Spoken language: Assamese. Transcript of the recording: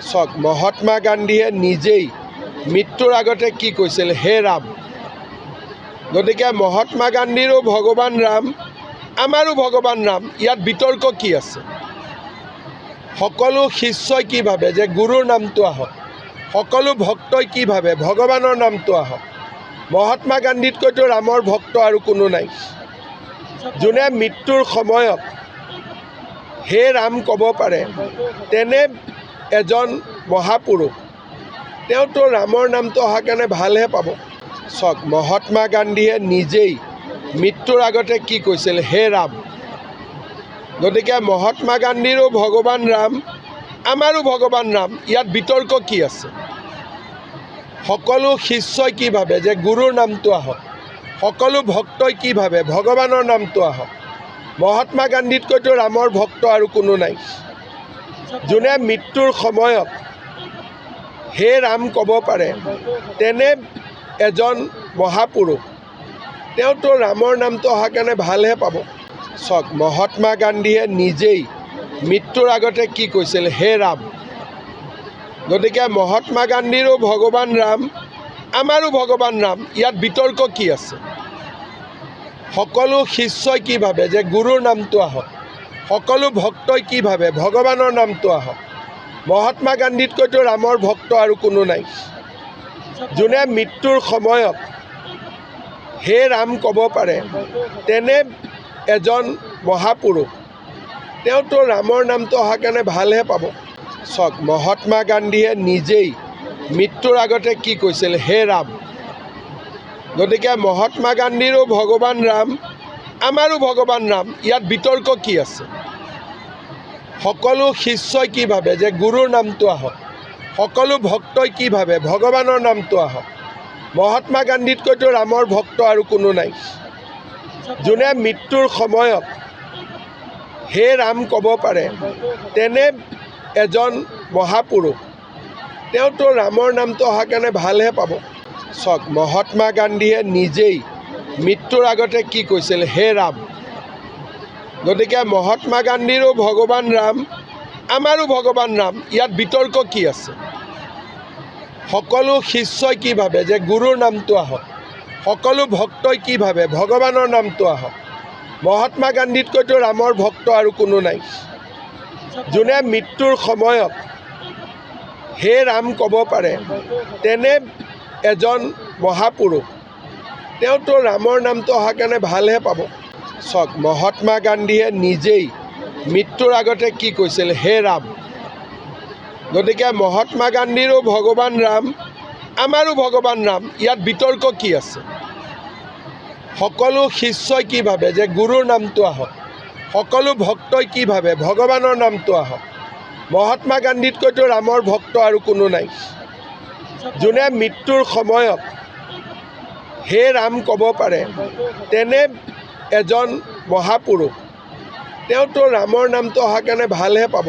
চাওক, মহাত্মা গান্ধীয়ে নিজেই মৃত্যুৰ আগতে কি কৈছিল, হে ৰাম। গতিকে মহাত্মা গান্ধীৰো ভগৱান ৰাম, আমাৰো ভগৱান ৰাম, ইয়াত বিতৰ্ক কি আছে? সকলো শিষ্যই কি ভাবে যে গুৰুৰ নামটো আহক, সকলো ভক্তই কি ভাবে ভগৱানৰ নামটো আহক। মহাত্মা গান্ধীতকৈতো ৰামৰ ভক্ত আৰু কোনো নাই, যোনে মৃত্যুৰ সময়ত হে ৰাম ক'ব পাৰে। তেনে এজন মহাপুৰুষ, তেওঁতো ৰামৰ নামটো অহাৰ কাৰণে ভালহে পাব। চাওক, মহাত্মা গান্ধীয়ে নিজেই মৃত্যুৰ আগতে কি কৈছিল, হে ৰাম। গতিকে মহাত্মা গান্ধীৰো ভগৱান ৰাম, আমাৰো ভগৱান ৰাম, ইয়াত বিতৰ্ক কি আছে? সকলো শিষ্যই কি ভাবে যে গুৰুৰ নামটো আহক, সকলো ভক্তই কি ভাবে ভগৱানৰ নামটো আহক। মহাত্মা গান্ধীতকৈতো ৰামৰ ভক্ত আৰু কোনো নাই, যোনে মৃত্যুৰ সময়ত হে ৰাম ক'ব পাৰে। তেনে এজন মহাপুৰুষ, তেওঁতো ৰামৰ নামটো অহাৰ কাৰণে ভালহে পাব। চাওক, মহাত্মা গান্ধীয়ে নিজেই মৃত্যুৰ আগতে কি কৈছিল, হে ৰাম। গতিকে মহাত্মা গান্ধীৰো ভগৱান ৰাম, আমাৰো ভগৱান ৰাম, ইয়াত বিতৰ্ক কি আছে? সকলো শিষ্যই কি ভাবে যে গুৰুৰ নামটো আহক, সকলো ভক্তই কি ভাবে ভগৱানৰ নামটো আহক। মহাত্মা গান্ধীতকৈতো ৰামৰ ভক্ত আৰু কোনো নাই, যোনে মৃত্যুৰ সময়ত হে ৰাম ক'ব পাৰে। তেনে এজন মহাপুৰুষ, তেওঁতো ৰামৰ নামটো অহাৰ কাৰণে ভালহে পাব। চাওক, মহাত্মা গান্ধীয়ে নিজেই মৃত্যুৰ আগতে কি কৈছিল, হে ৰাম। গতিকে মহাত্মা গান্ধীৰো ভগৱান ৰাম, আমাৰো ভগৱান ৰাম, ইয়াত বিতৰ্ক কি আছে? সকলো শিষ্যই কি ভাবে যে গুৰুৰ নামটো আহক, সকলো ভক্তই কি ভাবে ভগৱানৰ নামটো আহক। মহাত্মা গান্ধীতকৈতো ৰামৰ ভক্ত আৰু কোনো নাই, যোনে মৃত্যুৰ সময়ত হে ৰাম ক'ব পাৰে। তেনে এজন মহাপুৰুষ, তেওঁতো ৰামৰ নামটো অহাৰ কাৰণে ভালহে পাব। চাওক, মহাত্মা গান্ধীয়ে নিজেই মৃত্যুৰ আগতে কি কৈছিল, হে ৰাম। গতিকে মহাত্মা গান্ধীৰো ভগৱান ৰাম, আমাৰো ভগৱান ৰাম, ইয়াত বিতৰ্ক কি আছে? সকলো শিষ্যই কি ভাবে যে গুৰুৰ নামটো আহক, সকলো ভক্তই কি ভাবে ভগৱানৰ নামটো আহক। মহাত্মা গান্ধীতকৈতো ৰামৰ ভক্ত আৰু কোনো নাই, যোনে মৃত্যুৰ সময়ত হে ৰাম ক'ব পাৰে। তেনে এজন মহাপুৰুষ, তেওঁতো ৰামৰ নামটো অহাৰ কাৰণে ভালহে পাব। চাওক, মহাত্মা গান্ধীয়ে নিজেই মৃত্যুৰ আগতে কি কৈছিল, হে ৰাম। গতিকে মহাত্মা গান্ধীৰো ভগৱান ৰাম, আমাৰো ভগৱান ৰাম, ইয়াত বিতৰ্ক কি আছে? সকলো শিষ্যই কি ভাবে যে গুৰুৰ নামটো আহক, সকলো ভক্তই কি ভাবে ভগৱানৰ নামটো আহক। মহাত্মা গান্ধীতকৈতো ৰামৰ ভক্ত আৰু কোনো নাই, যোনে মৃত্যুৰ সময়ত হে ৰাম ক'ব পাৰে। তেনে এজন মহাপুৰুষ, তেওঁতো ৰামৰ নামটো অহাৰ কাৰণে ভালহে পাব।